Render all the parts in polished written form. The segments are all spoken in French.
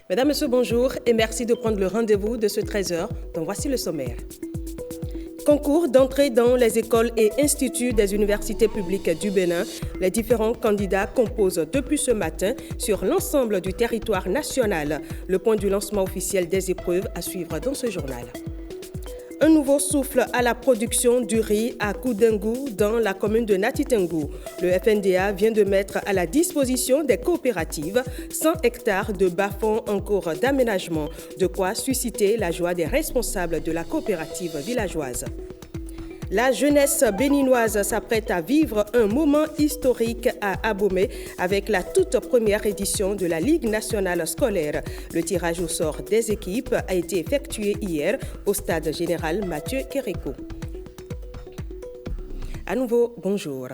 Mesdames, Messieurs, bonjour et merci de prendre le rendez-vous de ce 13h. Donc voici le sommaire. Concours d'entrée dans les écoles et instituts des universités publiques du Bénin. Les différents candidats composent depuis ce matin sur l'ensemble du territoire national. Le point du lancement officiel des épreuves à suivre dans ce journal. Un nouveau souffle à la production du riz à Koudengou dans la commune de Natitengou. Le FNDA vient de mettre à la disposition des coopératives 100 hectares de bas-fonds en cours d'aménagement, de quoi susciter la joie des responsables de la coopérative villageoise. La jeunesse béninoise s'apprête à vivre un moment historique à Abomey avec la toute première édition de la Ligue nationale scolaire. Le tirage au sort des équipes a été effectué hier au stade général Mathieu Kéréko. À nouveau, bonjour.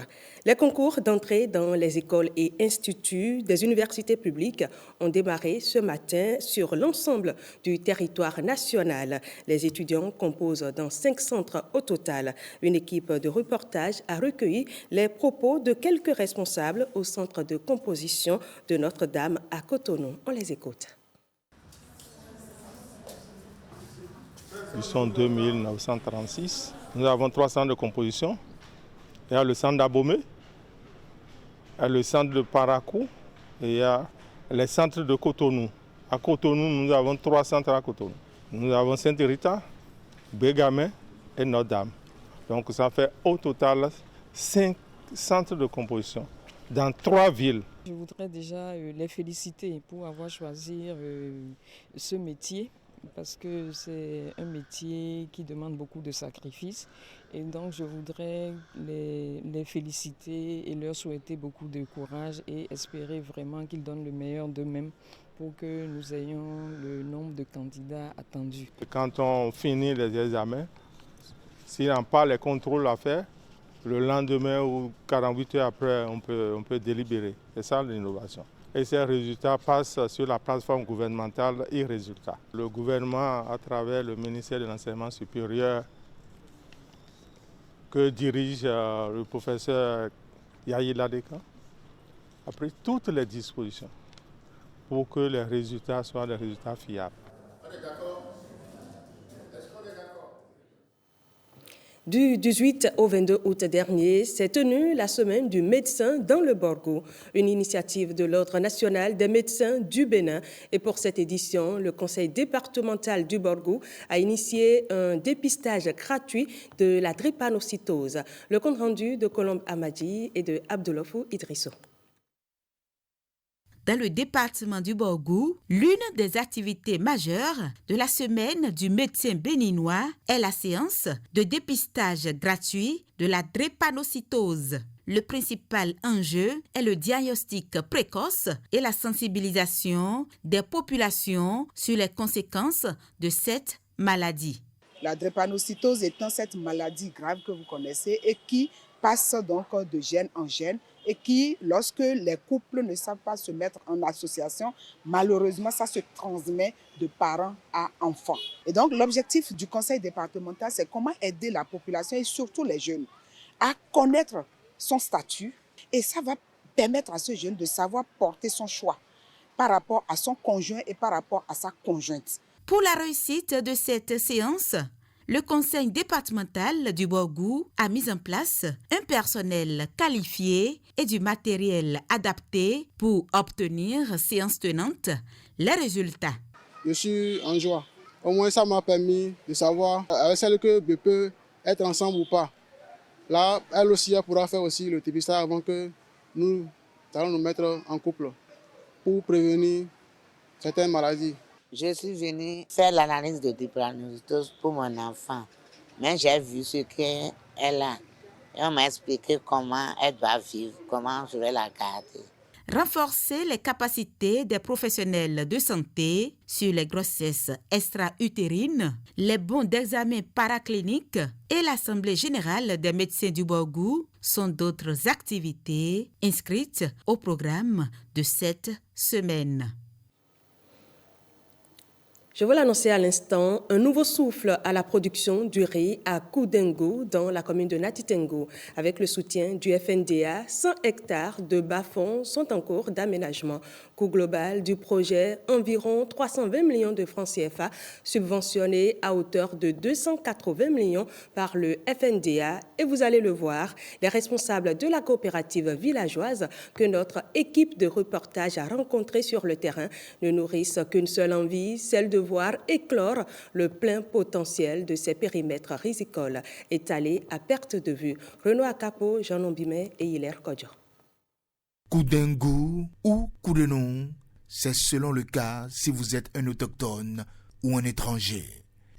Les concours d'entrée dans les écoles et instituts des universités publiques ont démarré ce matin sur l'ensemble du territoire national. Les étudiants composent dans 5 centres au total. Une équipe de reportage a recueilli les propos de quelques responsables au centre de composition de Notre-Dame à Cotonou. On les écoute. Ils sont 2936. Nous avons 3 centres de composition. Il y a le centre d'Abomey, il y a le centre de Parakou et il y a les centres de Cotonou. À Cotonou, nous avons 3 centres à Cotonou. Nous avons Sainte-Rita, Bégamé et Notre-Dame. Donc ça fait au total 5 centres de composition dans 3 villes. Je voudrais déjà les féliciter pour avoir choisi ce métier, parce que c'est un métier qui demande beaucoup de sacrifices. Et donc je voudrais les féliciter et leur souhaiter beaucoup de courage et espérer vraiment qu'ils donnent le meilleur d'eux-mêmes pour que nous ayons le nombre de candidats attendus. Quand on finit les examens, s'il n'y a pas les contrôles à faire, le lendemain ou 48 heures après, on peut délibérer. C'est ça l'innovation. Et ces résultats passent sur la plateforme gouvernementale e-résultats. Le gouvernement, à travers le ministère de l'Enseignement supérieur, que dirige le professeur Yahi Ladeka, a pris toutes les dispositions pour que les résultats soient des résultats fiables. Du 18 au 22 août dernier, s'est tenue la semaine du médecin dans le Borgo, une initiative de l'Ordre national des médecins du Bénin. Et pour cette édition, le conseil départemental du Borgo a initié un dépistage gratuit de la drépanocytose. Le compte rendu de Colombe Amadi et de Abdoulofou Idrisso. Dans le département du Borgou, l'une des activités majeures de la semaine du médecin béninois est la séance de dépistage gratuit de la drépanocytose. Le principal enjeu est le diagnostic précoce et la sensibilisation des populations sur les conséquences de cette maladie. La drépanocytose étant cette maladie grave que vous connaissez et qui passe donc de gène en gène et qui, lorsque les couples ne savent pas se mettre en association, malheureusement, ça se transmet de parents à enfants. Et donc, l'objectif du conseil départemental, c'est comment aider la population et surtout les jeunes à connaître son statut. Et ça va permettre à ce jeune de savoir porter son choix par rapport à son conjoint et par rapport à sa conjointe. Pour la réussite de cette séance, le conseil départemental du Borgou a mis en place un personnel qualifié et du matériel adapté pour obtenir, séance tenante, les résultats. Je suis en joie. Au moins, ça m'a permis de savoir avec celle que je peux être ensemble ou pas. Là, elle aussi, elle pourra faire aussi le dépistage avant que nous allons nous mettre en couple pour prévenir certaines maladies. Je suis venue faire l'analyse de drépanocytose pour mon enfant. Mais j'ai vu ce qu'elle a. Et on m'a expliqué comment elle doit vivre, comment je vais la garder. Renforcer les capacités des professionnels de santé sur les grossesses extra-utérines, les bons d'examen paracliniques et l'Assemblée générale des médecins du Borgou sont d'autres activités inscrites au programme de cette semaine. Je vous l'annonçais à l'instant, un nouveau souffle à la production du riz à Koudengo dans la commune de Natitengo. Avec le soutien du FNDA, 100 hectares de bas-fonds sont en cours d'aménagement. Coût global du projet, environ 320 millions de francs CFA, subventionnés à hauteur de 280 millions par le FNDA. Et vous allez le voir, les responsables de la coopérative villageoise que notre équipe de reportage a rencontrés sur le terrain ne nourrissent qu'une seule envie, celle de voir éclore le plein potentiel de ces périmètres rizicoles étalés à perte de vue. Renaud Akapo, Jean Ombime et Hilaire Kodjo. Koudengo ou Koudenon, c'est selon le cas si vous êtes un autochtone ou un étranger.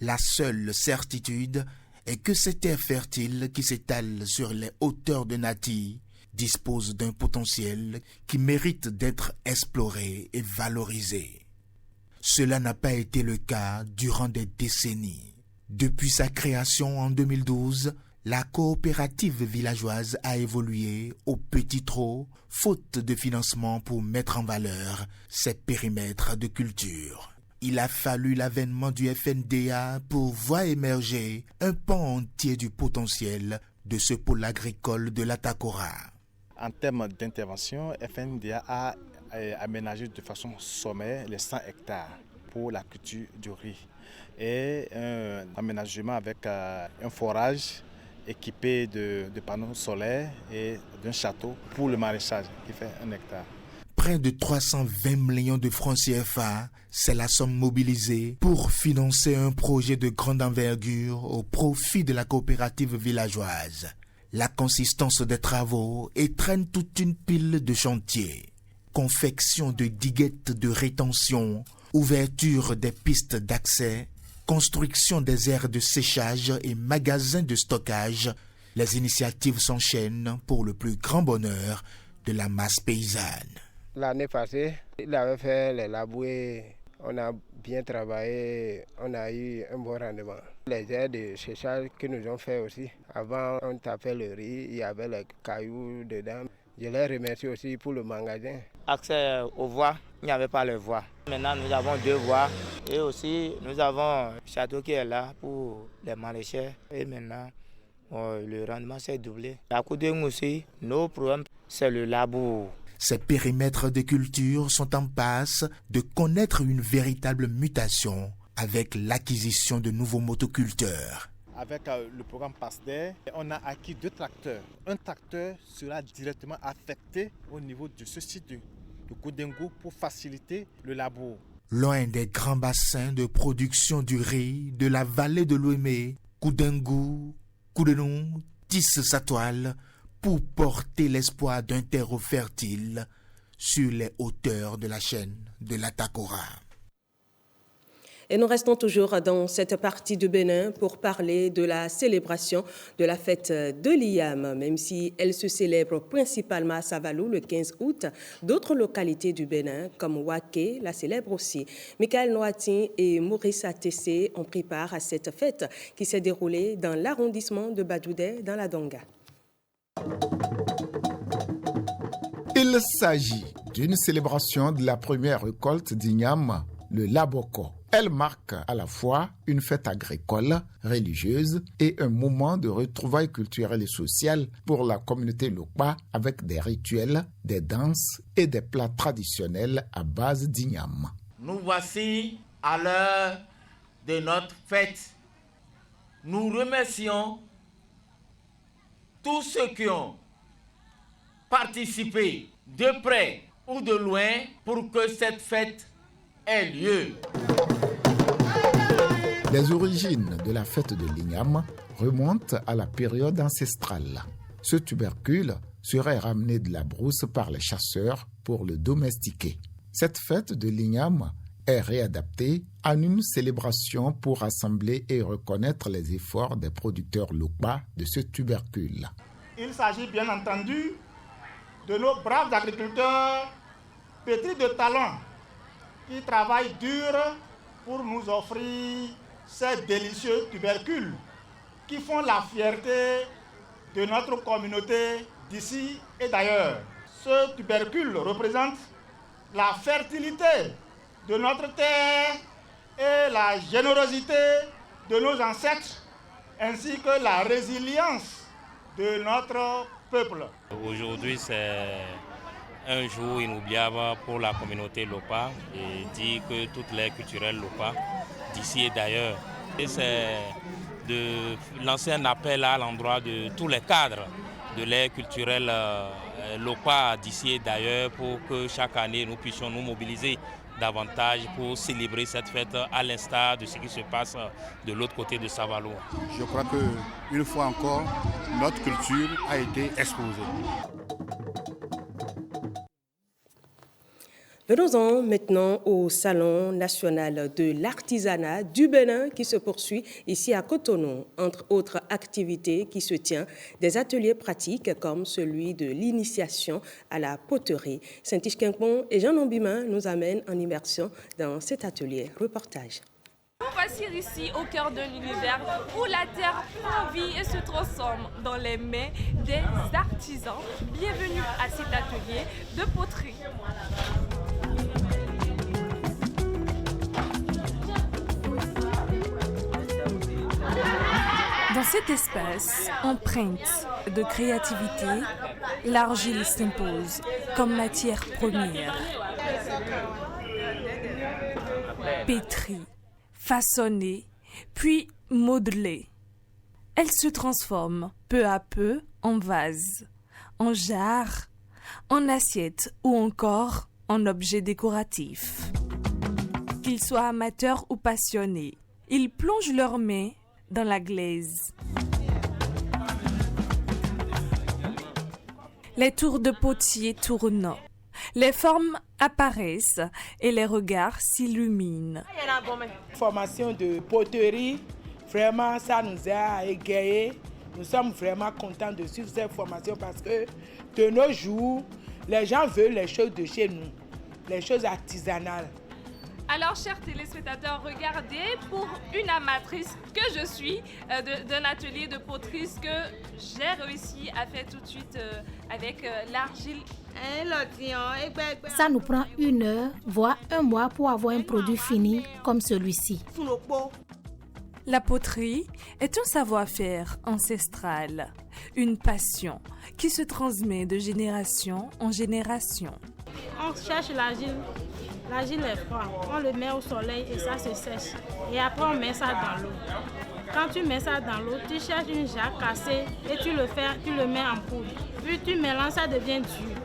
La seule certitude est que cette terre fertile qui s'étale sur les hauteurs de Nati dispose d'un potentiel qui mérite d'être exploré et valorisé. Cela n'a pas été le cas durant des décennies. Depuis sa création en 2012, la coopérative villageoise a évolué au petit trot, faute de financement pour mettre en valeur ses périmètres de culture. Il a fallu l'avènement du FNDA pour voir émerger un pan entier du potentiel de ce pôle agricole de la Takora. En termes d'intervention, FNDA a aménagé de façon sommaire les 100 hectares pour la culture du riz et un aménagement avec un forage équipé de panneaux solaires et d'un château pour le maraîchage qui fait 1 hectare. Près de 320 millions de francs CFA, c'est la somme mobilisée pour financer un projet de grande envergure au profit de la coopérative villageoise. La consistance des travaux étreint toute une pile de chantiers. Confection de diguettes de rétention, ouverture des pistes d'accès, construction des aires de séchage et magasins de stockage, les initiatives s'enchaînent pour le plus grand bonheur de la masse paysanne. L'année passée, il avait fait les laboués, on a bien travaillé, on a eu un bon rendement. Les aires de séchage que nous avons fait aussi, avant on tapait le riz, il y avait les cailloux dedans. Je les remercie aussi pour le magasin. Accès aux voies, il n'y avait pas les voies. Maintenant, nous avons 2 voies et aussi nous avons un château qui est là pour les maraîchers. Et maintenant, le rendement s'est doublé. À Koudengo aussi, nos problèmes, c'est le labour. Ces périmètres de culture sont en passe de connaître une véritable mutation avec l'acquisition de nouveaux motoculteurs. Avec le programme PASDER, on a acquis 2 tracteurs. Un tracteur sera directement affecté au niveau de ce site de Koudengo pour faciliter le labour. Loin des grands bassins de production du riz de la vallée de l'Ouémé, Koudengo, Koudenon tisse sa toile pour porter l'espoir d'un terreau fertile sur les hauteurs de la chaîne de la Takora. Et nous restons toujours dans cette partie du Bénin pour parler de la célébration de la fête de l'Iyam. Même si elle se célèbre principalement à Savalou le 15 août, d'autres localités du Bénin, comme Ouaké, la célèbrent aussi. Michael Noatin et Maurice Atessé ont pris part à cette fête qui s'est déroulée dans l'arrondissement de Badoudé, dans la Donga. Il s'agit d'une célébration de la première récolte d'Ignam, le Laboko. Elle marque à la fois une fête agricole, religieuse et un moment de retrouvailles culturelles et sociales pour la communauté Lokpa avec des rituels, des danses et des plats traditionnels à base d'igname. Nous voici à l'heure de notre fête. Nous remercions tous ceux qui ont participé de près ou de loin pour que cette fête ait lieu. Les origines de la fête de l'Ignam remontent à la période ancestrale. Ce tubercule serait ramené de la brousse par les chasseurs pour le domestiquer. Cette fête de l'Ignam est réadaptée en une célébration pour rassembler et reconnaître les efforts des producteurs Lokpa de ce tubercule. Il s'agit bien entendu de nos braves agriculteurs pétris de talent qui travaillent dur pour nous offrir ces délicieux tubercules qui font la fierté de notre communauté d'ici et d'ailleurs. Ce tubercule représente la fertilité de notre terre et la générosité de nos ancêtres, ainsi que la résilience de notre peuple. Aujourd'hui, c'est un jour inoubliable pour la communauté Lopa et dit que toutes les culturelles Lopa d'ici et d'ailleurs. Et c'est de lancer un appel à l'endroit de tous les cadres de l'air culturel Lopa d'ici et d'ailleurs pour que chaque année nous puissions nous mobiliser davantage pour célébrer cette fête à l'instar de ce qui se passe de l'autre côté de Savalo. Je crois qu'une fois encore, notre culture a été exposée. Venons-en maintenant au Salon national de l'artisanat du Bénin qui se poursuit ici à Cotonou. Entre autres activités qui se tient, des ateliers pratiques comme celui de l'initiation à la poterie. Saint-Tiche Quimpon et Jean Nombima nous amènent en immersion dans cet atelier. Reportage. On va ici au cœur de l'univers où la terre prend vie et se transforme dans les mains des artisans. Bienvenue à cet atelier de poterie. Dans cet espace, empreinte de créativité, l'argile s'impose comme matière première. Pétrie, façonnée, puis modelée. Elle se transforme peu à peu en vase, en jarre, en assiette ou encore en objet décoratif. Qu'ils soient amateurs ou passionnés, ils plongent leurs mains dans la glaise. Les tours de potier tournent, les formes apparaissent et les regards s'illuminent. Formation de poterie, vraiment ça nous a égayés. Nous sommes vraiment contents de suivre cette formation parce que de nos jours, les gens veulent les choses de chez nous, les choses artisanales. Alors, chers téléspectateurs, regardez, pour une amatrice que je suis d'un atelier de poterie, ce que j'ai réussi à faire tout de suite avec l'argile. Ça nous prend 1 heure, voire 1 mois pour avoir un produit fini comme celui-ci. La poterie est un savoir-faire ancestral, une passion qui se transmet de génération en génération. On cherche l'argile. L'argile est froide. On le met au soleil et ça se sèche. Et après, on met ça dans l'eau. Quand tu mets ça dans l'eau, tu cherches une jarre cassée et tu le mets en poudre. Puis tu mélanges, ça devient dur.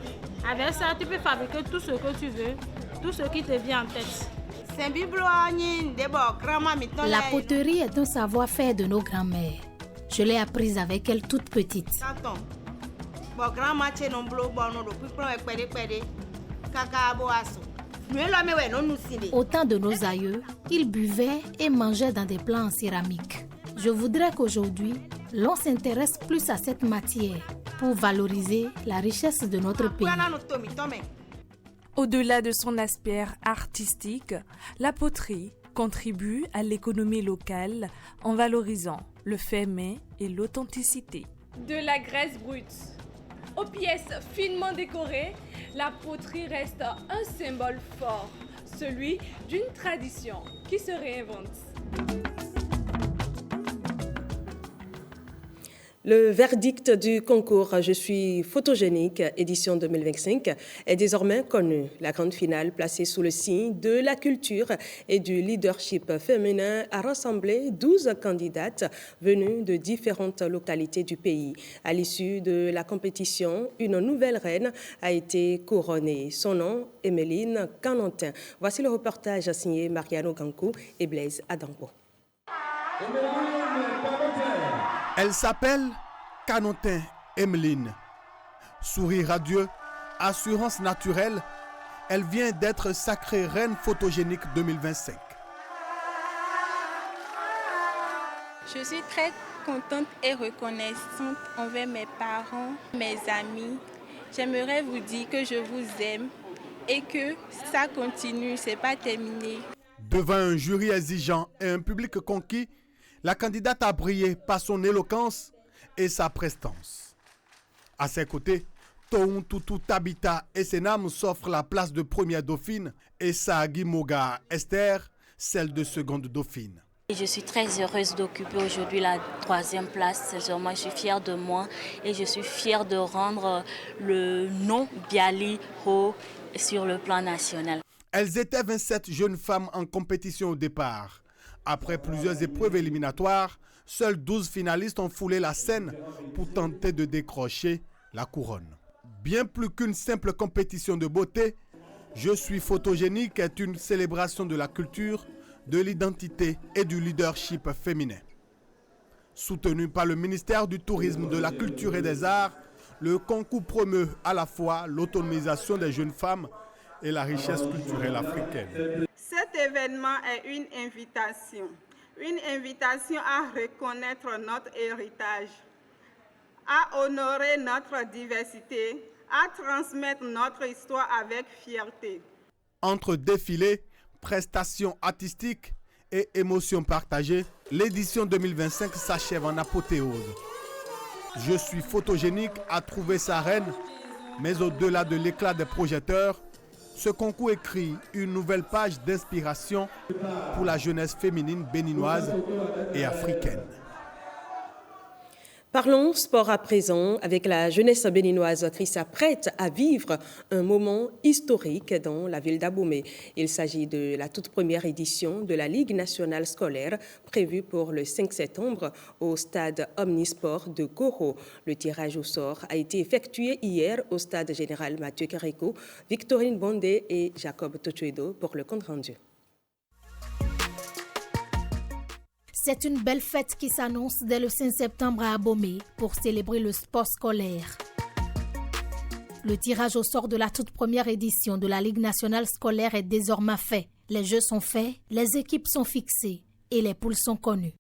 Avec ça, tu peux fabriquer tout ce que tu veux, tout ce qui te vient en tête. La poterie est un savoir-faire de nos grands-mères. Je l'ai apprise avec elles toute petite. Au temps de nos aïeux, ils buvaient et mangeaient dans des plats en céramique. Je voudrais qu'aujourd'hui, l'on s'intéresse plus à cette matière pour valoriser la richesse de notre pays. Au-delà de son aspect artistique, la poterie contribue à l'économie locale en valorisant le fait main et l'authenticité. De la graisse brute aux pièces finement décorées, la poterie reste un symbole fort, celui d'une tradition qui se réinvente. Le verdict du concours Je suis photogénique, édition 2025, est désormais connu. La grande finale, placée sous le signe de la culture et du leadership féminin, a rassemblé 12 candidates venues de différentes localités du pays. À l'issue de la compétition, une nouvelle reine a été couronnée. Son nom, Emeline Kanontin. Voici le reportage signé Mariano Gankou et Blaise Adambo. Elle s'appelle Kanontin Emeline. Sourire radieux, assurance naturelle, elle vient d'être sacrée reine photogénique 2025. Je suis très contente et reconnaissante envers mes parents, mes amis. J'aimerais vous dire que je vous aime et que ça continue, c'est pas terminé. Devant un jury exigeant et un public conquis, la candidate a brillé par son éloquence et sa prestance. À ses côtés, Toun Tutu Tabita et Senam s'offrent la place de première dauphine et Saagi Moga Esther celle de seconde dauphine. Je suis très heureuse d'occuper aujourd'hui la 3e place. Sincèrement, je suis fière de moi et je suis fière de rendre le nom Biali haut sur le plan national. Elles étaient 27 jeunes femmes en compétition au départ. Après plusieurs épreuves éliminatoires, seuls 12 finalistes ont foulé la scène pour tenter de décrocher la couronne. Bien plus qu'une simple compétition de beauté, Je suis photogénique est une célébration de la culture, de l'identité et du leadership féminin. Soutenu par le ministère du Tourisme, de la Culture et des Arts, le concours promeut à la fois l'autonomisation des jeunes femmes et la richesse culturelle africaine. Cet événement est une invitation à reconnaître notre héritage, à honorer notre diversité, à transmettre notre histoire avec fierté. Entre défilés, prestations artistiques et émotions partagées, l'édition 2025 s'achève en apothéose. Je suis photogénique à trouver sa reine, mais au-delà de l'éclat des projecteurs, ce concours écrit une nouvelle page d'inspiration pour la jeunesse féminine béninoise et africaine. Parlons sport à présent avec la jeunesse béninoise qui s'apprête à vivre un moment historique dans la ville d'Abomey. Il s'agit de la toute première édition de la Ligue nationale scolaire prévue pour le 5 septembre au stade Omnisport de Goro. Le tirage au sort a été effectué hier au stade général Mathieu Carrico, Victorine Bondé et Jacob Tochuedo pour le compte rendu. C'est une belle fête qui s'annonce dès le 5 septembre à Abomey pour célébrer le sport scolaire. Le tirage au sort de la toute première édition de la Ligue nationale scolaire est désormais fait. Les jeux sont faits, les équipes sont fixées et les poules sont connues.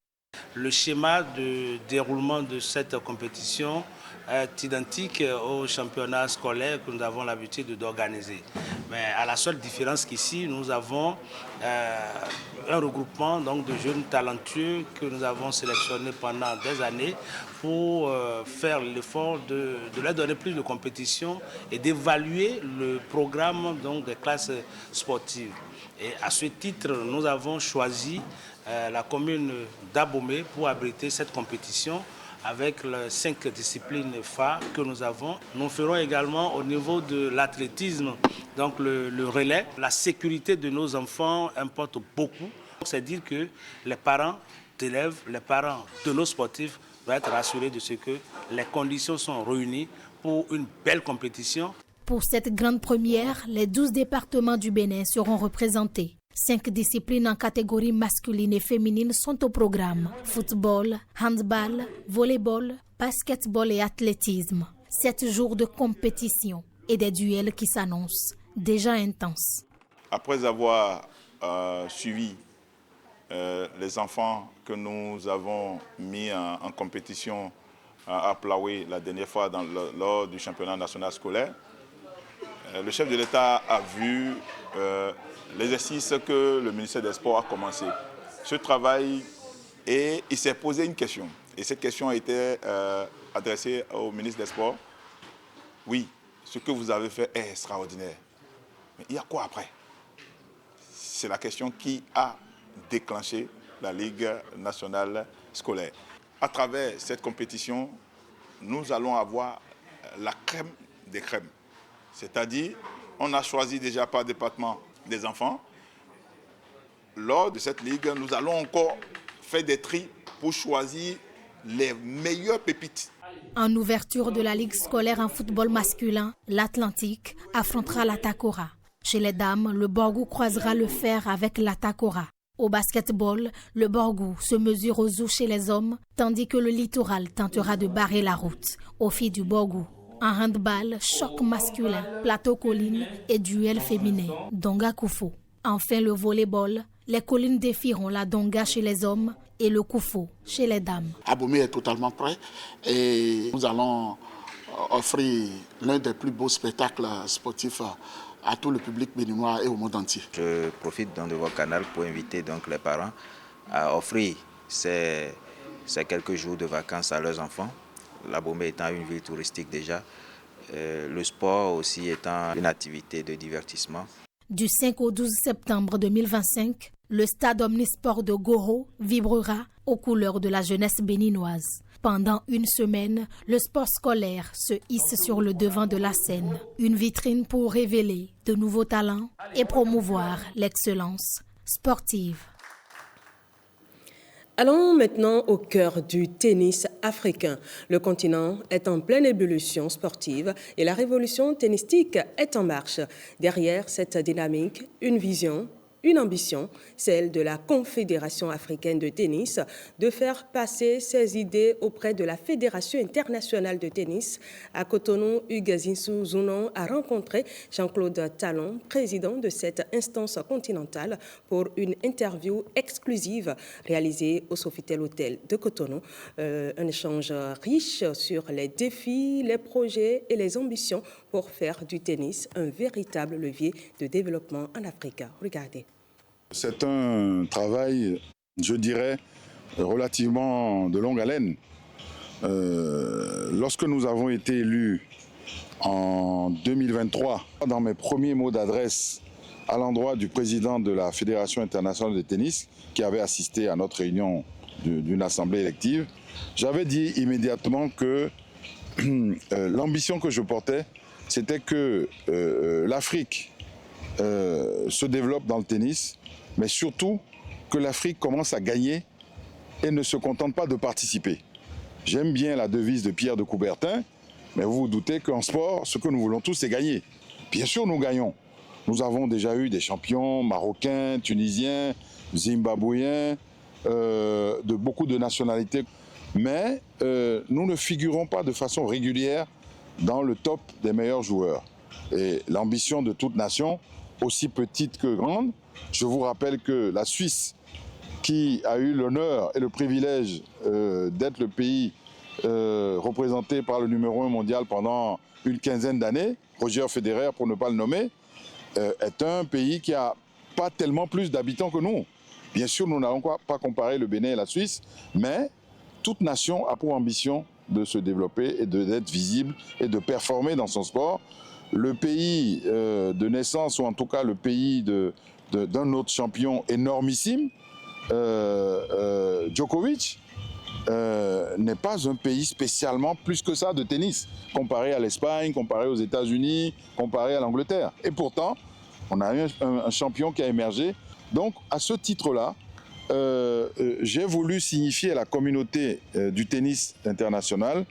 Le schéma de déroulement de cette compétition est identique au championnat scolaire que nous avons l'habitude d'organiser. Mais à la seule différence qu'ici, nous avons un regroupement donc, de jeunes talentueux que nous avons sélectionnés pendant des années pour faire l'effort de leur donner plus de compétition et d'évaluer le programme donc, des classes sportives. Et à ce titre, nous avons choisi la commune d'Abomey pour abriter cette compétition avec les 5 disciplines phares que nous avons. Nous ferons également au niveau de l'athlétisme, donc le relais. La sécurité de nos enfants importe beaucoup. C'est dire que les parents d'élèves, les parents de nos sportifs doivent être rassurés de ce que les conditions sont réunies pour une belle compétition. Pour cette grande première, les 12 départements du Bénin seront représentés. 5 disciplines en catégorie masculine et féminine sont au programme. Football, handball, volleyball, basketball et athlétisme. 7 jours de compétition et des duels qui s'annoncent déjà intenses. Après avoir suivi les enfants que nous avons mis en compétition à Plaoué la dernière fois lors du championnat national scolaire, le chef de l'État a vu l'exercice que le ministère des Sports a commencé. Ce travail, et il s'est posé une question. Et cette question a été adressée au ministre des Sports. Oui, ce que vous avez fait est extraordinaire. Mais il y a quoi après? C'est la question qui a déclenché la Ligue nationale scolaire. À travers cette compétition, nous allons avoir la crème des crèmes. C'est-à-dire, on a choisi déjà par département des enfants. Lors de cette ligue, nous allons encore faire des tris pour choisir les meilleures pépites. En ouverture de la Ligue scolaire en football masculin, l'Atlantique affrontera l'Atakora. Chez les dames, le Borgou croisera le fer avec l'Atakora. Au basketball, le Borgou se mesure aux os chez les hommes, tandis que le littoral tentera de barrer la route aux filles du Borgou. En handball, choc masculin, plateau colline et duel féminin, Donga Koufo. Enfin, le volleyball, les collines défieront la Donga chez les hommes et le Koufo chez les dames. Abomey est totalement prêt et nous allons offrir l'un des plus beaux spectacles sportifs à tout le public béninois et au monde entier. Je profite donc de votre canal pour inviter donc les parents à offrir ces quelques jours de vacances à leurs enfants. Abomey étant une ville touristique déjà, le sport aussi étant une activité de divertissement. Du 5 au 12 septembre 2025, Le stade omnisport de Goro vibrera aux couleurs de la jeunesse béninoise. Pendant une semaine, le sport scolaire se hisse sur le devant de la scène. Une vitrine pour révéler de nouveaux talents et promouvoir l'excellence sportive. Allons maintenant au cœur du tennis africain. Le continent est en pleine ébullition sportive et la révolution tennistique est en marche. Derrière cette dynamique, une vision, une ambition, celle de la Confédération africaine de tennis, de faire passer ses idées auprès de la Fédération internationale de tennis. À Cotonou, Hugues Zinsou-Zounon a rencontré Jean-Claude Talon, président de cette instance continentale, pour une interview exclusive réalisée au Sofitel Hotel de Cotonou. Un échange riche sur les défis, les projets et les ambitions pour faire du tennis un véritable levier de développement en Afrique. Regardez. C'est un travail, je dirais, relativement de longue haleine. Lorsque nous avons été élus en 2023, dans mes premiers mots d'adresse à l'endroit du président de la Fédération internationale de tennis, qui avait assisté à notre réunion d'une assemblée élective, j'avais dit immédiatement que l'ambition que je portais, c'était que l'Afrique se développe dans le tennis, mais surtout que l'Afrique commence à gagner et ne se contente pas de participer. J'aime bien la devise de Pierre de Coubertin, mais vous vous doutez qu'en sport, ce que nous voulons tous, c'est gagner. Bien sûr, nous gagnons. Nous avons déjà eu des champions marocains, tunisiens, zimbabwéens, de beaucoup de nationalités. Mais nous ne figurons pas de façon régulière dans le top des meilleurs joueurs. Et l'ambition de toute nation, aussi petite que grande, je vous rappelle que la Suisse, qui a eu l'honneur et le privilège d'être le pays représenté par le numéro 1 mondial pendant une quinzaine d'années, Roger Federer pour ne pas le nommer, est un pays qui n'a pas tellement plus d'habitants que nous. Bien sûr, nous n'allons pas comparer le Bénin et la Suisse, mais toute nation a pour ambition de se développer et d'être visible et de performer dans son sport. Le pays de naissance, ou en tout cas le pays d'un autre champion énormissime, Djokovic, n'est pas un pays spécialement plus que ça de tennis, comparé à l'Espagne, comparé aux États-Unis, comparé à l'Angleterre. Et pourtant, on a eu un champion qui a émergé. Donc, à ce titre-là, j'ai voulu signifier à la communauté du tennis international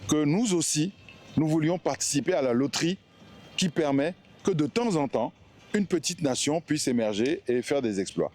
que nous aussi, nous voulions participer à la loterie qui permet que de temps en temps, une petite nation puisse émerger et faire des exploits.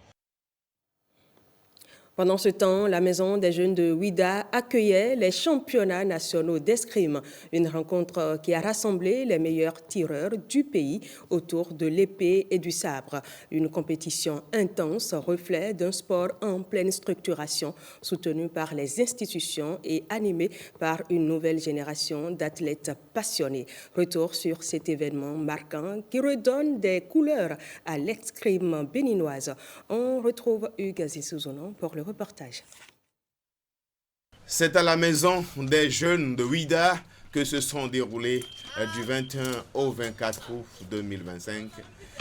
Pendant ce temps, la Maison des Jeunes de Ouidah accueillait les championnats nationaux d'escrime, une rencontre qui a rassemblé les meilleurs tireurs du pays autour de l'épée et du sabre. Une compétition intense, reflet d'un sport en pleine structuration, soutenu par les institutions et animé par une nouvelle génération d'athlètes passionnés. Retour sur cet événement marquant qui redonne des couleurs à l'escrime béninoise. On retrouve Hugues Zinsou-Zounon pour le reportage. C'est à la Maison des Jeunes de Ouidah que se sont déroulés du 21 au 24 août 2025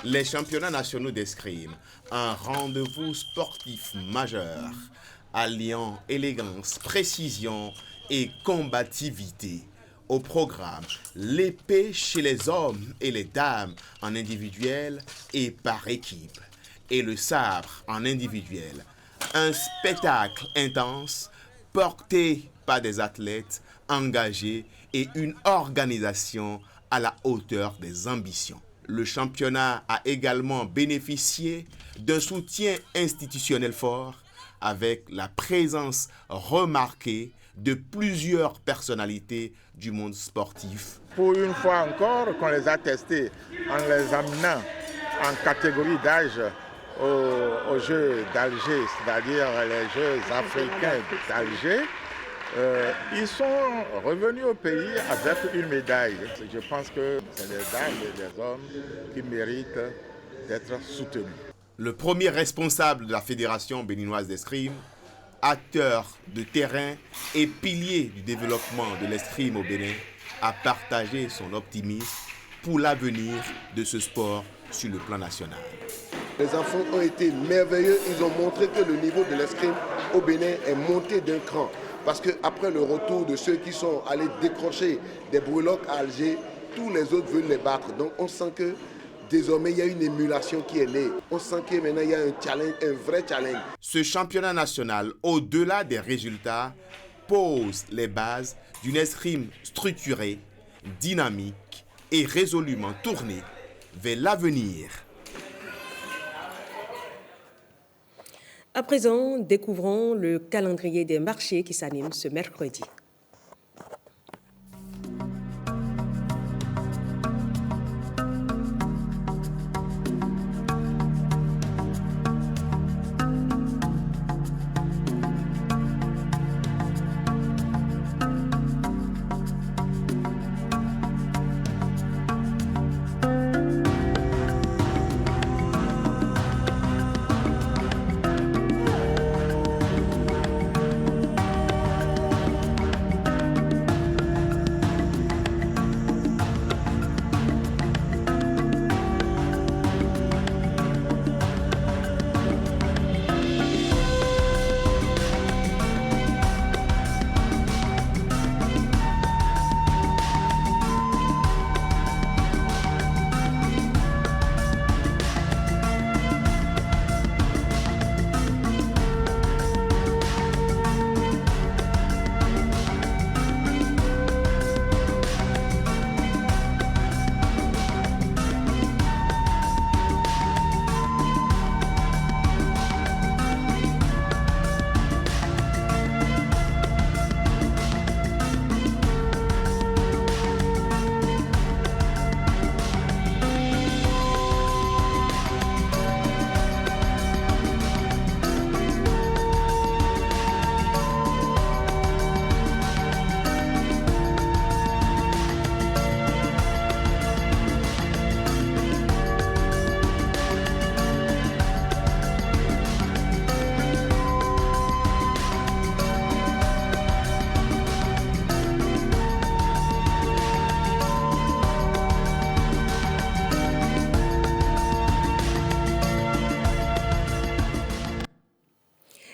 les championnats nationaux d'escrime, un rendez-vous sportif majeur alliant élégance, précision et combativité. Au programme, l'épée chez les hommes et les dames en individuel et par équipe, et le sabre en individuel. Un spectacle intense porté par des athlètes engagés et une organisation à la hauteur des ambitions. Le championnat a également bénéficié d'un soutien institutionnel fort avec la présence remarquée de plusieurs personnalités du monde sportif. Pour une fois encore, qu'on les a testés en les amenant en catégorie d'âge aux Jeux d'Alger, c'est-à-dire les Jeux africains d'Alger, ils sont revenus au pays avec une médaille. Je pense que c'est des dames et des hommes qui méritent d'être soutenus. Le premier responsable de la Fédération béninoise d'escrime, acteur de terrain et pilier du développement de l'escrime au Bénin, a partagé son optimisme pour l'avenir de ce sport sur le plan national. Les enfants ont été merveilleux. Ils ont montré que le niveau de l'escrime au Bénin est monté d'un cran. Parce qu'après le retour de ceux qui sont allés décrocher des breloques à Alger, tous les autres veulent les battre. Donc on sent que désormais il y a une émulation qui est née. On sent que maintenant il y a un challenge, un vrai challenge. Ce championnat national, au-delà des résultats, pose les bases d'une escrime structurée, dynamique et résolument tournée vers l'avenir. À présent, découvrons le calendrier des marchés qui s'anime ce mercredi.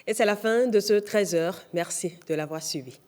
Et c'est la fin de ce 13h. Merci de l'avoir suivi.